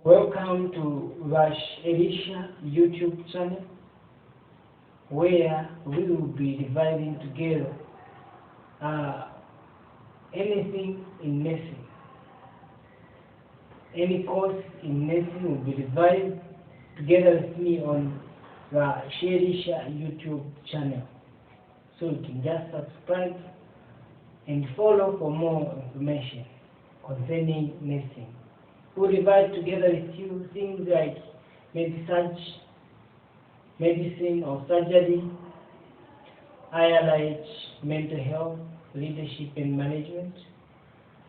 Welcome to ELISHA YouTube channel, where we will be dividing together anything in nursing. Any course in nursing will be divided together with me on the ELISHA YouTube channel. So you can just subscribe and follow for more information concerning nursing. We'll divide together with you things like medicine or surgery, ILH, mental health, leadership and management,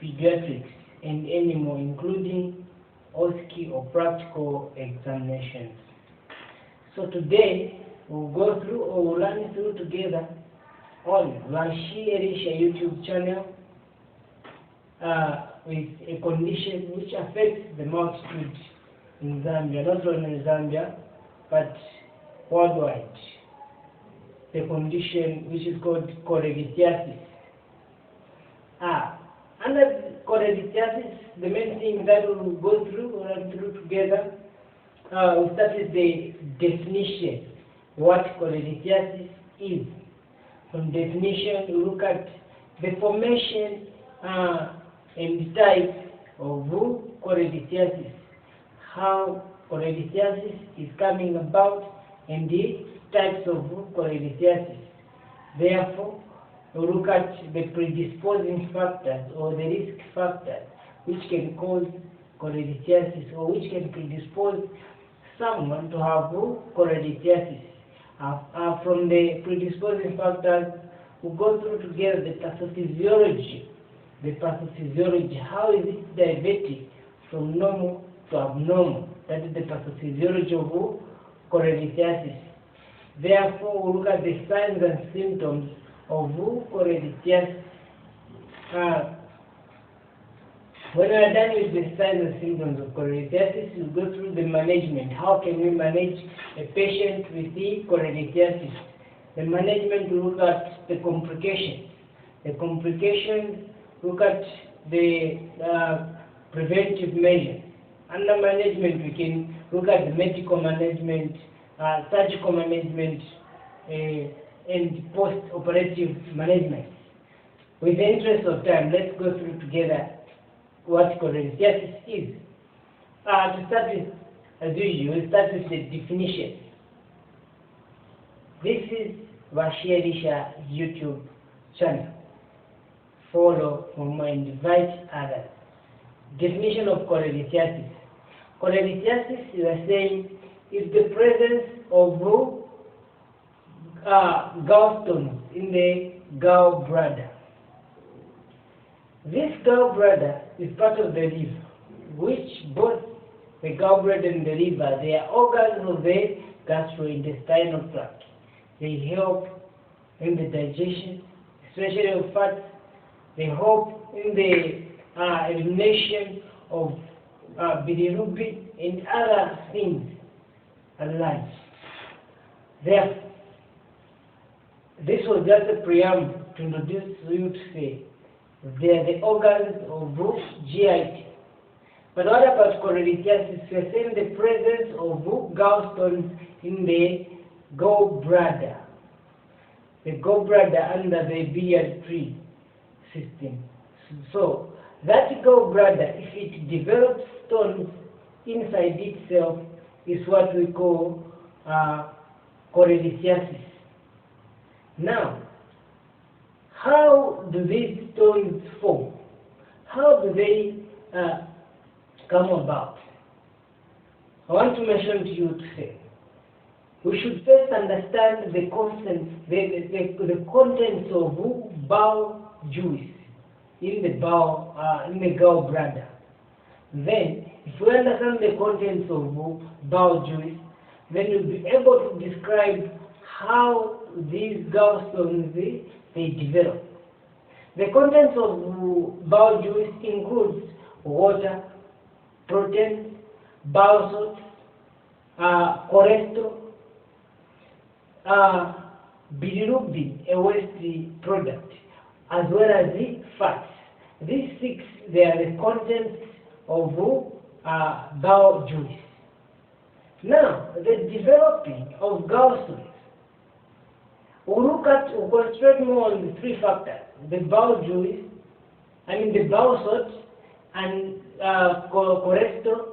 pediatrics, and any more, including OSCE or practical examinations. So today we'll go through or we'll run through together on BASHI ELISHA YouTube channel with a condition which affects the multitude in Zambia, not only in Zambia, but worldwide. The condition which is called cholelithiasis. Under cholelithiasis, the main thing that we will go through or run through together, we'll start with the definition, what cholelithiasis is. From definition, we look at the formation and type of cholelithiasis, how cholelithiasis is coming about, and the types of cholelithiasis. Therefore, we look at the predisposing factors or the risk factors which can cause cholelithiasis or which can predispose someone to have cholelithiasis. From the predisposing factors, we go through together the pathophysiology. How is it diverted from normal to abnormal? That is the pathophysiology of cholelithiasis. Therefore, we look at the signs and symptoms of cholelithiasis. When we are done with the signs and symptoms of cholelithiasis, we go through the management. How can we manage a patient with the cholelithiasis? The management, we look at the complications. The complications, look at the preventive measures. Under management, we can look at the medical management, surgical management, and post-operative management. With the interest of time, let's go through together what cholelithiasis is. To start with, as usual, we'll start with the definition. This is BASHI ELISHA YouTube channel. Follow for more and invite others. Definition of cholelithiasis. Cholelithiasis, we are saying, is the presence of gallstones in the gallbladder. This gallbladder is part of the liver, which both the gallbladder and the liver, they are organs of the gastrointestinal tract. They help in the digestion, especially of fats. They help in the elimination of bilirubin and other things alive. Therefore, this was just a preamble to introduce you to say they are the organs of GIT. But what about cholelithiasis? We are saying the presence of gallstones in the gallbladder. The gallbladder under the biliary tree system. So that gallbladder, if it develops stones inside itself, is what we call cholelithiasis. Now, how do these stones form? How do they come about? I want to mention to you to say, we should first understand the contents of bowel juice in the gallbladder. Then, if we understand the contents of bowel juice, then you'll be able to describe how these gallstones they develop. The contents of bowel juice includes water, protein, bile salts, cholesterol, bilirubin, a waste product, as well as the fats. These six, they are the contents of bowel juice. Now, the developing of gallstones. We'll concentrate more on the three factors: the bowel juice, the bowel salt, and cholesterol,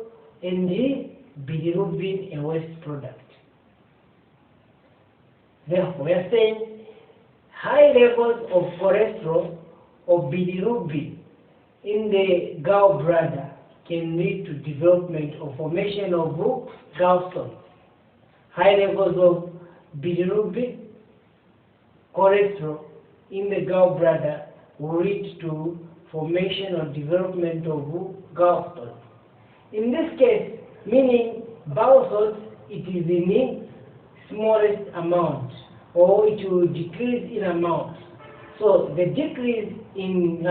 and the bilirubin, a waste product. Therefore, we are saying high levels of cholesterol or bilirubin in the gallbladder can lead to development or formation of gallstones. High levels of bilirubin, cholesterol in the gallbladder will lead to formation or development of gallstones. In this case, meaning bowel salt, it is in the smallest amount, or it will decrease in amount. So the decrease in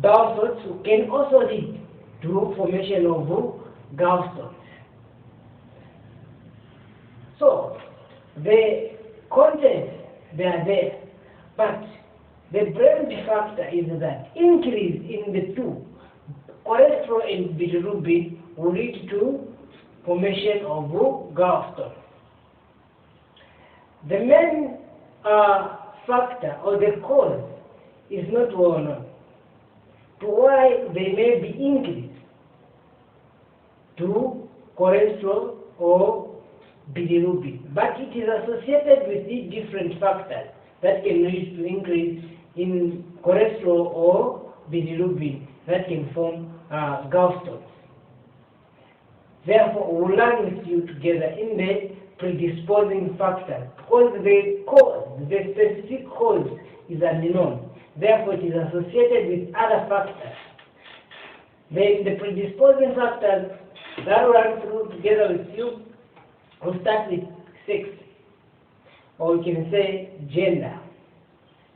bowel salts can also lead to formation of gallstones. So the contents, they are there, but the brain factor is that increase in the two, cholesterol and bilirubin, will lead to formation of gallstones. The main factor or the cause is not well known to why they may be increased to cholesterol or bilirubin, but it is associated with the different factors that can lead to increase in cholesterol or bilirubin that can form gallstones. Therefore, we will learn with you together in the predisposing factors, because the cause, the specific cause is unknown. Therefore, it is associated with other factors. Then the predisposing factors that will run through together with you will start with sex, or we can say gender.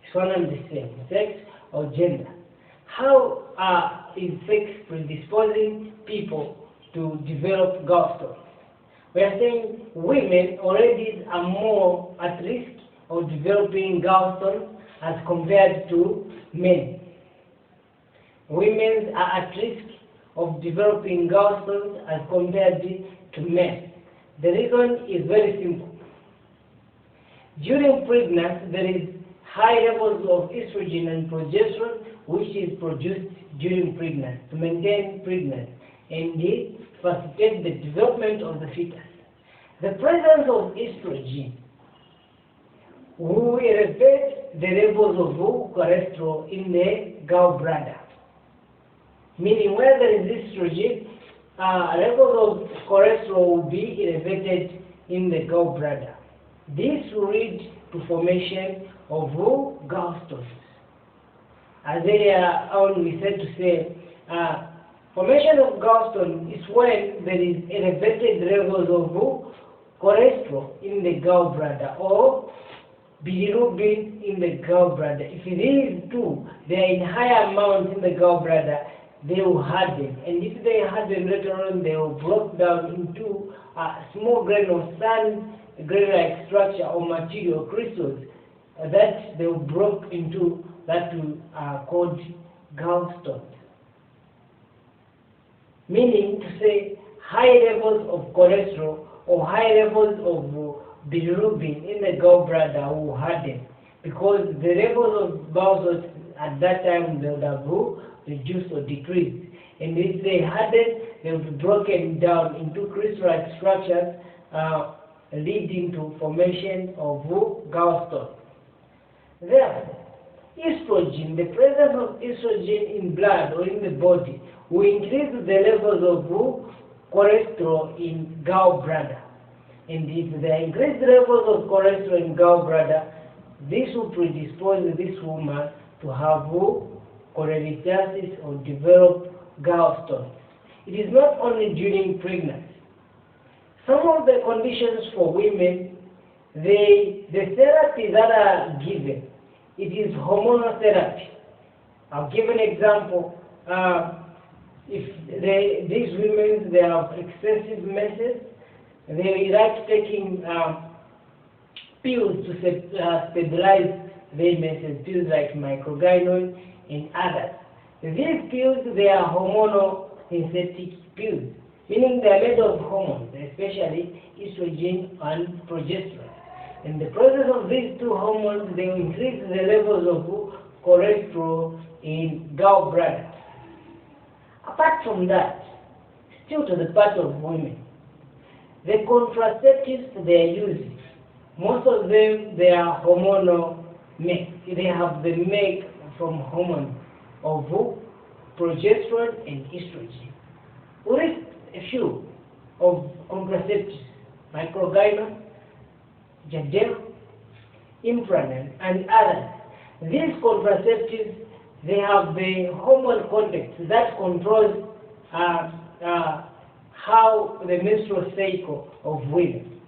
It's one and the same, sex or gender. How is sex predisposing people to develop gallstones? We are saying women already are more at risk of developing gallstones as compared to men. Women are at risk of developing gallstones as compared to men. The reason is very simple. During pregnancy, there is high levels of estrogen and progesterone which is produced during pregnancy to maintain pregnancy and facilitate the development of the fetus. The presence of estrogen will elevate the levels of cholesterol in the gallbladder. Meaning, where there is estrogen, levels of cholesterol will be elevated in the gallbladder. This will lead to formation of gallstones. As earlier on we said to say, formation of gallstone is when there is elevated levels of cholesterol in the gallbladder or bilirubin in the gallbladder. If these two, they are in higher amounts in the gallbladder, they will harden. And if they harden later on, they will break down into a small grain of sand, grain-like structure or material crystals that they will break into, that are called gallstones. Meaning to say high levels of cholesterol or high levels of bilirubin in the gallbladder will harden, because the levels of bowel salts at that time they would have reduced or decreased. And if they harden, they will be broken down into crystal-like structures, leading to formation of gallstones. Therefore, estrogen, the presence of estrogen in blood or in the body, will increase the levels of cholesterol in gallbladder. And if there are increased levels of cholesterol in gallbladder, this will predispose this woman to have cholelithiasis or develop gallstones. It is not only during pregnancy. Some of the conditions for women, the therapy that are given, it is hormonal therapy. I'll give an example. If these women, they have excessive menses, they like taking pills to stabilize their menses, pills like microgynon and others. These pills, they are hormonal synthetic pills, meaning they are made of hormones, especially estrogen and progesterone. In the process of these two hormones, they increase the levels of cholesterol in gallbladder. Apart from that, still to the part of women, the contraceptives they are using, most of them they are hormonal make. They have the make from hormones of progesterone and estrogen. We list a few of contraceptives: microgynon, Jadel, Impranon, and others. These contraceptives, they have the hormone context that controls how the menstrual cycle of women.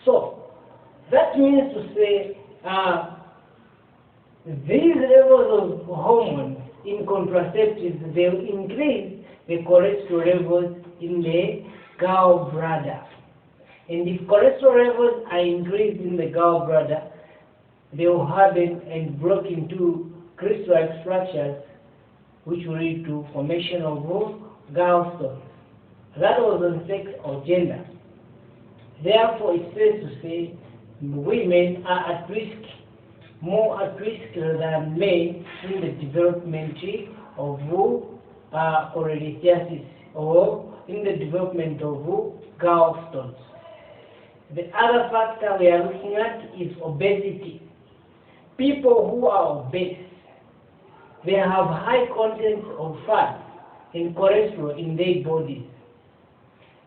So that means to say these levels of hormones in contraceptives, they will increase the cholesterol levels in the gallbladder. And if cholesterol levels are increased in the gallbladder, they will harden and break into crystal-like structures, which will lead to formation of gallstones. That was on sex or gender. Therefore, it's fair to say women are at risk, more at risk than men in the development of cholelithiasis or in the development of gallstones. The other factor we are looking at is obesity. People who are obese, they have high content of fat and cholesterol in their bodies.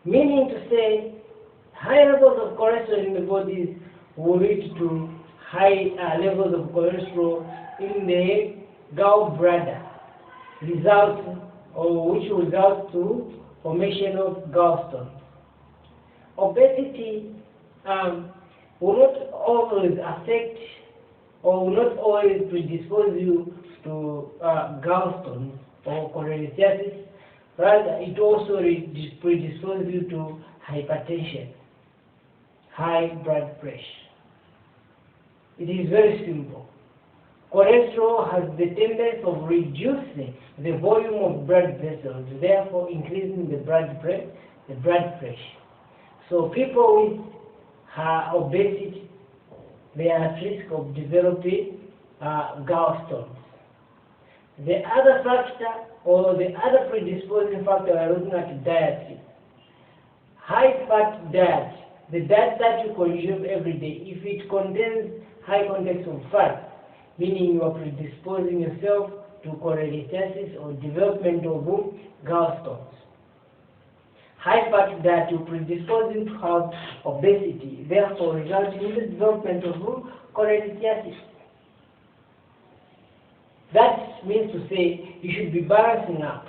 Meaning to say, high levels of cholesterol in the bodies will lead to high levels of cholesterol in the gallbladder, which results to formation of gallstones. Obesity will not always affect or will not always predispose you to gallstones or cholelithiasis. Rather, it also predisposes you to hypertension, high blood pressure. It is very simple. Cholesterol has the tendency of reducing the volume of blood vessels, therefore increasing the blood pressure. So people with obesity, they are at risk of developing gallstones. The other factor or the other predisposing factor we are looking at diet. High fat diet, the diet that you consume every day, if it contains high content of fat, meaning you are predisposing yourself to cholelithiasis or development of gallstones. High fat diet will predispose you to have obesity, therefore resulting in the development of cholelithiasis. That means to say you should be balancing up.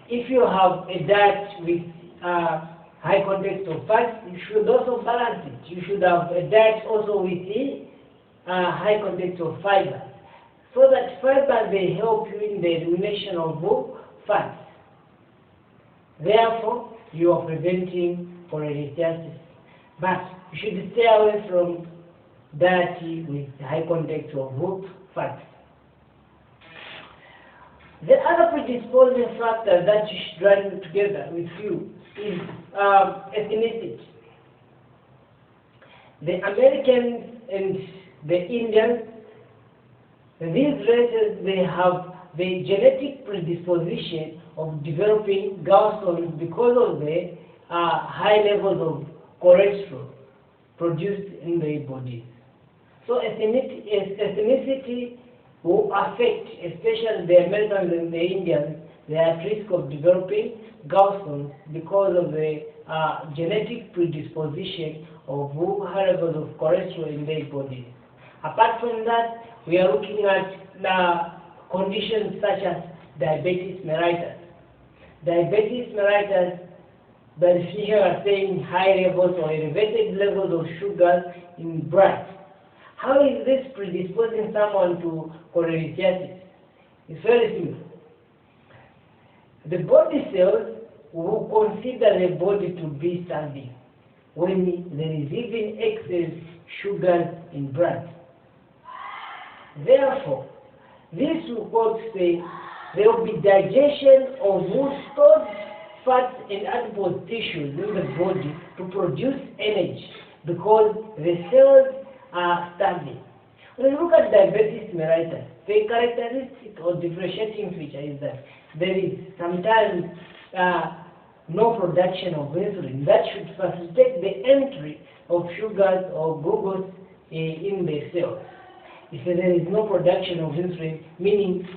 If you have a diet with high content of fat, you should also balance it. You should have a diet also with the high content of fiber, so that fiber they help you in the elimination of fat. Therefore, you are preventing cholelithiasis. But you should stay away from diet with high content of fat. The other predisposing factor that you should run together with you is ethnicity. The Americans and the Indians, these races, they have the genetic predisposition of developing gallstones because of the high levels of cholesterol produced in their bodies. So ethnicity will affect, especially the Americans and the Indians. They are at risk of developing gallstones because of the genetic predisposition of high levels of cholesterol in their bodies. Apart from that, we are looking at conditions such as diabetes mellitus. Diabetes mellitus, the physicians are saying high levels or elevated levels of sugar in blood. How is this predisposing someone to cholelithiasis? It's very simple. The body cells will consider the body to be starving when there is even excess sugar in blood. Therefore, this will say there will be digestion of stored fats and adipose tissues in the body to produce energy because the cells are starving. When you look at diabetes mellitus, the characteristic or differentiating feature is that there is sometimes no production of insulin. That should facilitate the entry of sugars or glucose in the cells. If there is no production of insulin, meaning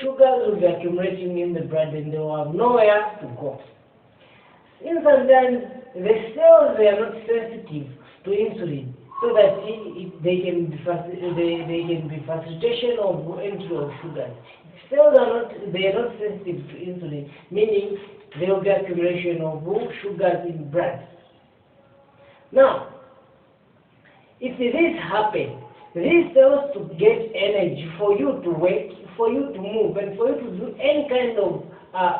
sugars will be accumulating in the blood and they will have nowhere to go. In sometimes the cells they are not sensitive to insulin, so that they can be facilitation of entry of sugars. Cells are not sensitive to insulin, meaning there will be accumulation of sugars in blood. Now, if this happens, these cells to get energy for you to work, for you to move, and for you to do any kind of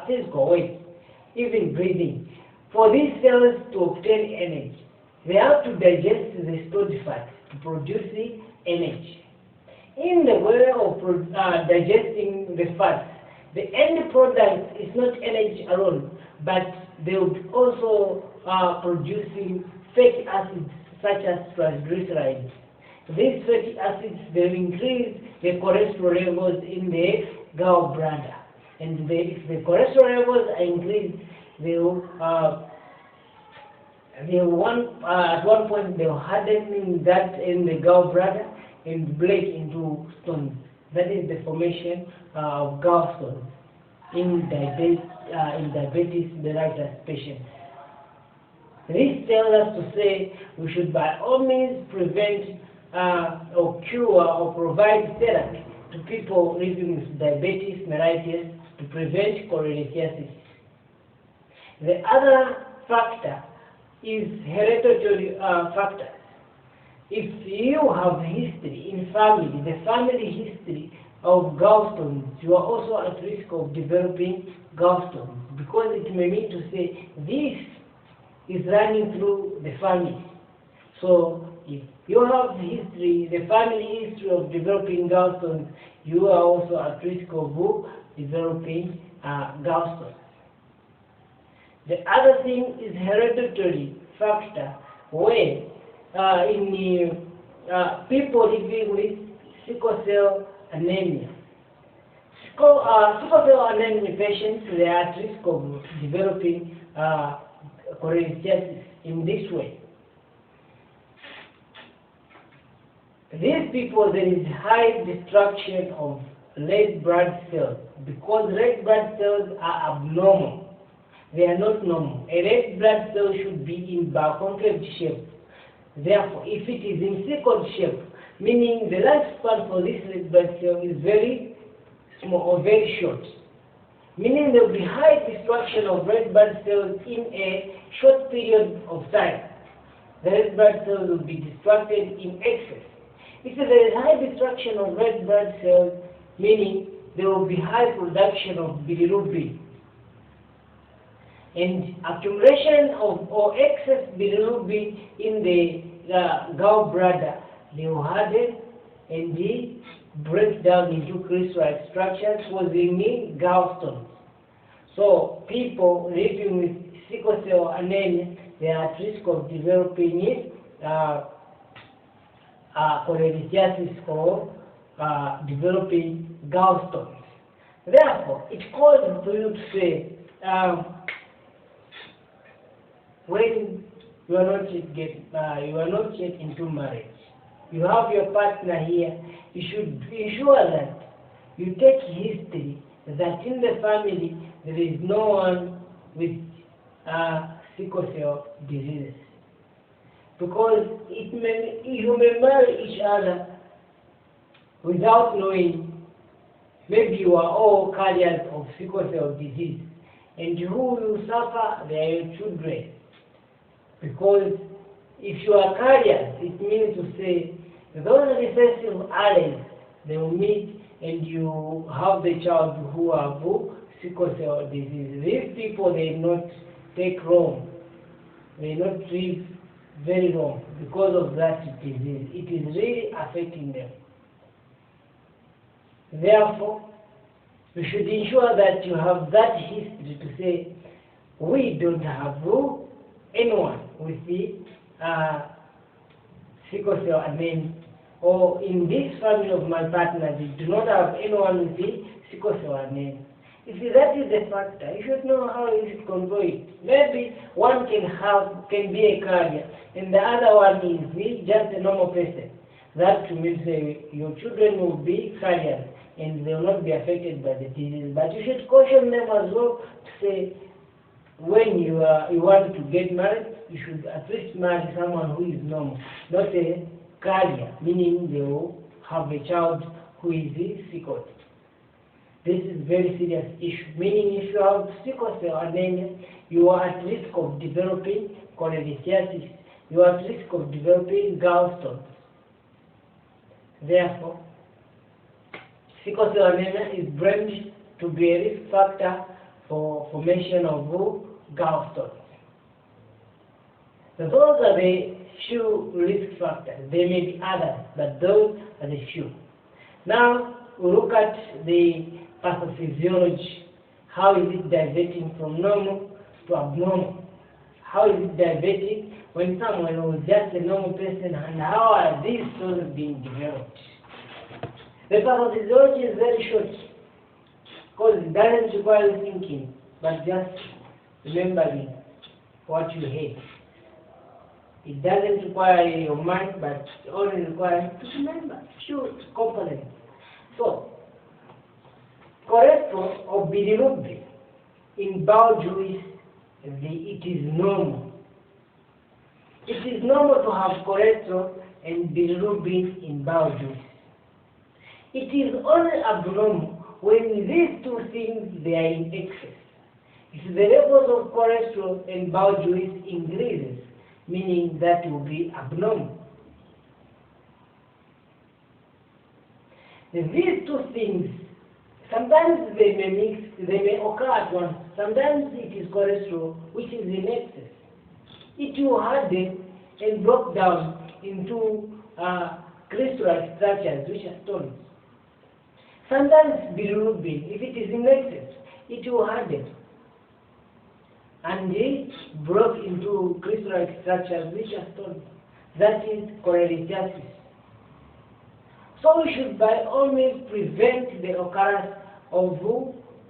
physical work, even breathing. For these cells to obtain energy, they have to digest the stored fat to produce the energy. In the way of digesting the fats, the end product is not energy alone, but they will also producing fatty acids such as triglycerides. These fatty acids, they will increase the cholesterol levels in the gallbladder. And if the cholesterol levels are increased, they will, at one point they will harden that in the gallbladder and break into stones. That is the formation of gallstones in diabetes mellitus patients. This tells us to say we should by all means prevent or cure or provide therapy to people living with diabetes mellitus to prevent cholelithiasis. The other factor is hereditary factors. If you have history in family, the family history of gallstones, you are also at risk of developing gallstones because it may mean to say this is running through the family. So if you have history, the family history of developing gallstones, you are also at risk of developing gallstones. The other thing is hereditary factor, where in people living with sickle cell anemia. Sickle cell anemia patients, they are at risk of developing cholelithiasis in this way. These people, there is high destruction of red blood cells because red blood cells are abnormal. They are not normal. A red blood cell should be in biconcave shape. Therefore, if it is in sickle shape, meaning the lifespan for this red blood cell is very small or very short, meaning there will be high destruction of red blood cells in a short period of time. The red blood cells will be destructed in excess. If there is high destruction of red blood cells, meaning there will be high production of bilirubin. And accumulation of or excess bilirubin in the gallbladder, they will harden and they break down into crystalline structures causing gallstones. So people living with sickle cell anemia, they are at risk of developing cholelithiasis or developing gallstones. Therefore, it calls for you to say, when you are not yet into marriage, you have your partner here, you should ensure that you take history that in the family there is no one with sickle cell disease. Because you may marry each other without knowing. Maybe you are all carriers of sickle cell disease, and who will suffer? They are your children. Because if you are carriers, it means to say those recessive alleles, they will meet and you have the child who have sickle cell disease. These people, they not take long. They not live very long because of that disease. It is really affecting them. Therefore, You should ensure that you have that history to say, we don't have anyone with the sickle cell anemia, or in this family of my partners, we do not have anyone with the sickle cell anemia. If that is the factor, you should know how you should control it. Maybe one can be a carrier, and the other one is just a normal person. That means your children will be carriers, and they will not be affected by the disease. But you should caution them as well to say, when you want to get married, you should at least marry someone who is normal, not a carrier, meaning they will have a child who is sickle. This is a very serious issue, meaning if you have sickle cell anemia, you are at risk of developing cholelithiasis, you are at risk of developing gallstones. Therefore, sickle cell anemia is blamed to be a risk factor for formation of gallstones. So those are the few risk factors. There may be others, but those are the few. Now, we look at the pathophysiology. How is it diverting from normal to abnormal? How is it diverting when someone was just a normal person, and how are these cells being developed? The pathophysiology is very short because it doesn't require thinking, but just remembering what you hate. It doesn't require your mind, but it only requires to remember few components. So, cholesterol or bilirubin in bowel juice, it is normal. It is normal to have cholesterol and bilirubin in bowel juice. It is only abnormal when these two things they are in excess. If the levels of cholesterol and bowel juice increases, meaning that will be abnormal. These two things, sometimes they may mix, they may occur at once. Sometimes it is cholesterol which is in excess. It will harden and break down into crystalline structures which are stones. Sometimes bilirubin, if it is in excess, it will harden and it broke into crystalline structures which are stones. That is cholelithiasis. So we should by all means prevent the occurrence of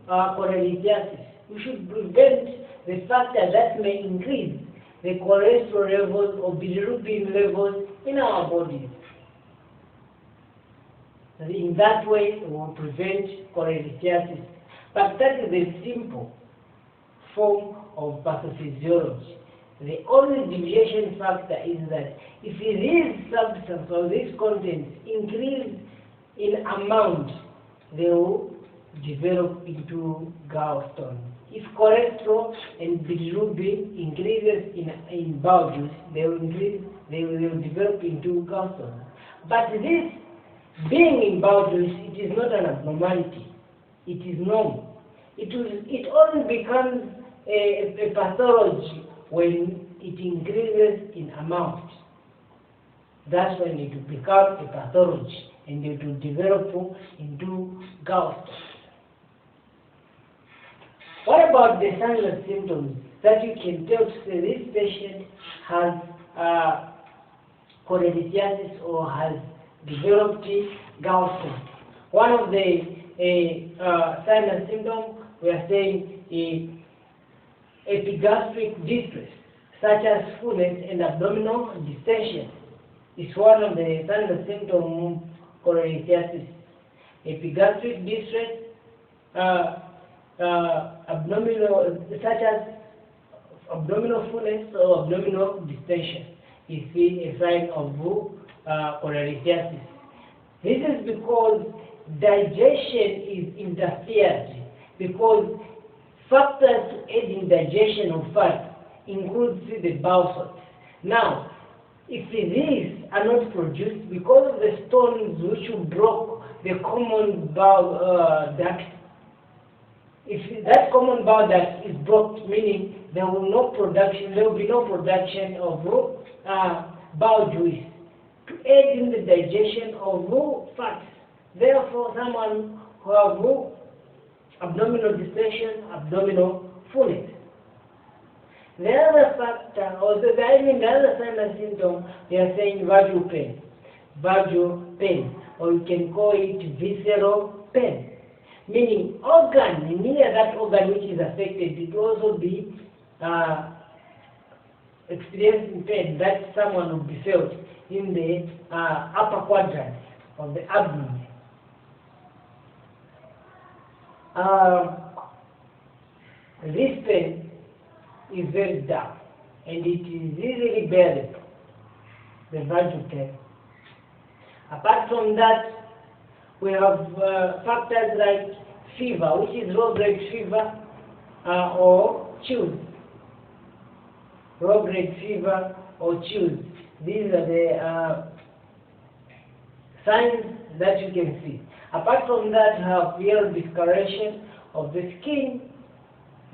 cholelithiasis. We should prevent the factor that may increase the cholesterol levels or bilirubin levels in our bodies. In that way, we will prevent cholelithiasis. But that is a simple form of pathophysiology. The only deviation factor is that if these substances or these contents increase in amount, they will develop into gallstones. If cholesterol and bilirubin increases in bowel juice, they will develop into gallstones. But this being in bowel juice, it is not an abnormality. It is normal. It only becomes a pathology when it increases in amount. That's when it will become a pathology and it will develop into gallstones. What about the signs and symptoms that you can tell to say this patient has cholelithiasis or has developed gallstones? One of the signs and symptoms we are saying epigastric distress, such as fullness and abdominal distension. Is one of the signs and symptoms of cholelithiasis. Epigastric distress, such as abdominal fullness or abdominal distension is a sign of cholelithiasis. This is because digestion is interfered, because factors to aid in digestion of fat include the bowel salts. Now, if these are not produced because of the stones which will block the common bowel duct, if that common bowel duct is blocked, meaning there will be no production of bowel juice to aid in the digestion of fats. Therefore, someone who have abdominal distension, abdominal fullness. The other factor, or the other sign and symptom, we are saying vagal pain, or you can call it visceral pain, meaning organ, near that organ which is affected, it will also be experiencing pain that someone will be felt in the upper quadrant of the abdomen. This pain is very dark and it is easily bearable, the vagal pain. Apart from that, we have factors like fever, which is low-grade fever or chills. Low-grade fever or chills. These are the signs that you can see. Apart from that, you have yellow discoloration of the skin,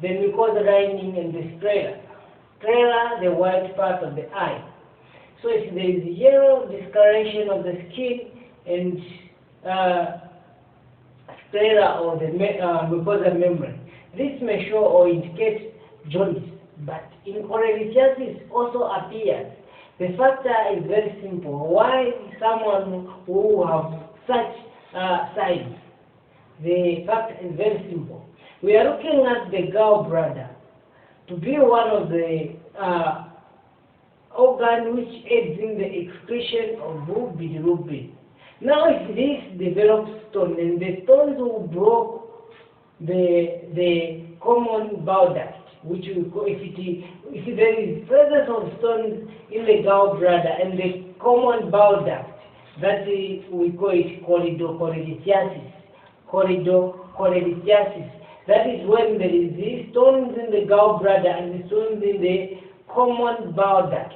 the mucosal lining and the sclera. Sclera, the white part of the eye. So if there is yellow discoloration of the skin and sclera or the mucosal membrane, this may show or indicate jaundice. But in cholelithiasis also appears. The factor is very simple. Why someone who have such signs? The factor is very simple. We are looking at the gallbladder to be one of the organs which aids in the excretion of bilirubin. Now, if this develops stone, and the stones will block the common bile duct, which we call, if there is presence of stones in the gallbladder and the common bile duct, that is, we call it cholelithiasis. Cholelithiasis. That is when there is these stones in the gallbladder and the stones in the common bile duct.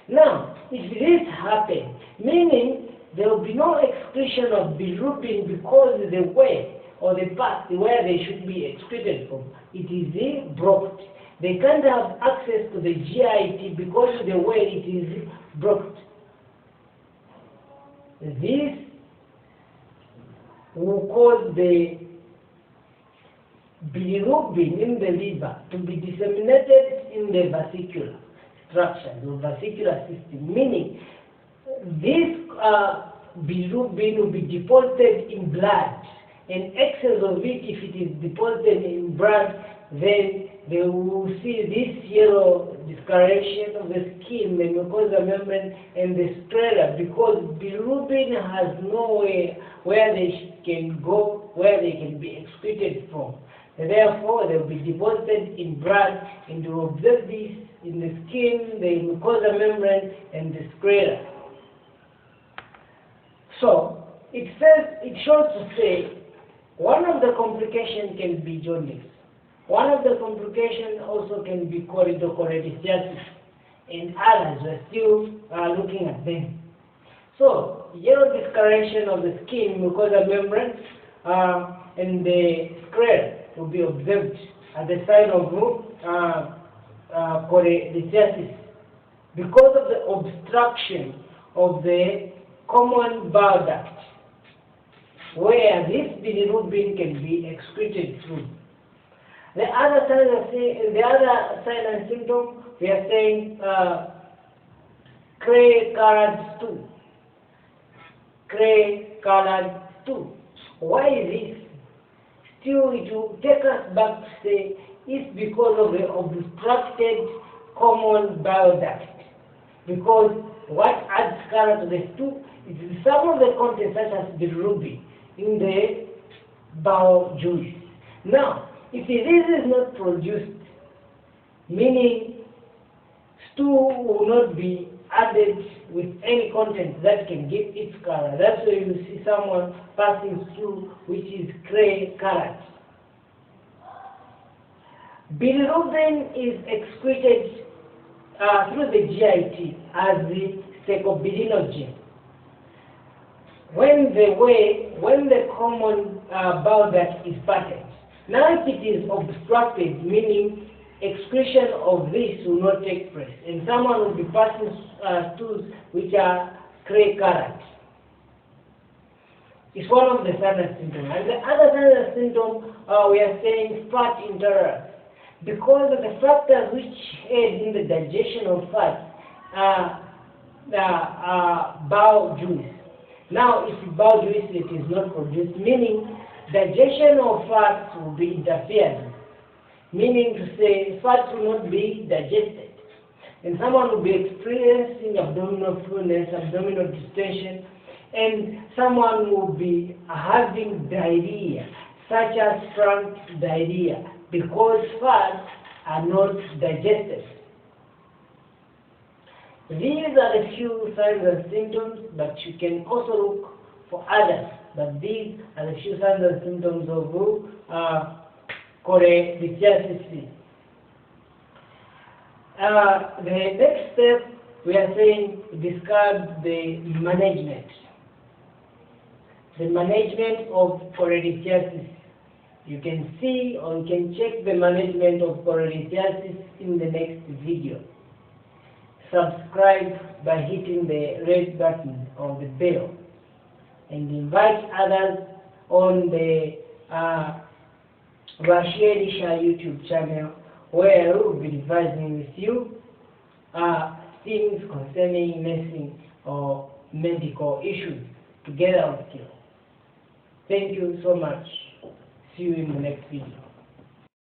Now, if this happens, meaning there will be no excretion of bilirubin because the way or the path where they should be excreted from, it is blocked. They can't have access to the GIT because of the way it is blocked. This will cause the bilirubin in the liver to be disseminated in the vesicular structure, the vesicular system, meaning this bilirubin will be deposited in blood, and excess of it, if it is deposited in blood, then they will see this yellow discoloration of the skin, the mucosal membrane, and the sclera, because bilirubin has nowhere where they can go, where they can be excreted from. And therefore, they will be deposited in blood, and you observe this in the skin, the mucosal membrane, and the sclera. So, it shows to say, one of the complications can be jaundice. One of the complications also can be cholelithiasis, and others we're still looking at them. So, yellow discoloration of the skin, mucosal membrane, and the sclera will be observed at the sign of cholelithiasis because of the obstruction of the common bile duct, where this bilirubin can be excreted through. The other sign and symptom, we are saying clay-colored stool. Clay-colored stool. Why is this? Still, it will take us back to say it's because of the obstructed common bile duct. Because what adds color to the stool is some of the contents such as bilirubin in the bowel juice. Now, if this is not produced, meaning stool will not be added with any content that can give its color. That's why you see someone passing through which is clay colored. Bilirubin is excreted through the GIT as the stechobilinogen. When the common bowel duct is parted. Now if it is obstructed, meaning excretion of this will not take place, and someone will be passing stools which are clay colored. It's one of the sinus symptoms. And the other sinus symptom, we are saying fat intolerance. Because of the factors which aid in the digestion of fat bowel juice. Now, if bowel juice is not produced, meaning digestion of fats will be interfered with. Meaning to say, fats will not be digested. And someone will be experiencing abdominal fullness, abdominal distension, and someone will be having diarrhea, such as frank diarrhea, because fats are not digested. These are the few signs and symptoms, but you can also look for others. But these are the few signs and symptoms of cholelithiasis. The next step, we are saying, describe the management. The management of cholelithiasis. You can see or you can check the management of cholelithiasis in the next video. Subscribe by hitting the red button or the bell, and invite others on the BASHI ELISHA YouTube channel, where I will be advising with you things concerning nursing or medical issues together with you. Thank you so much. See you in the next video.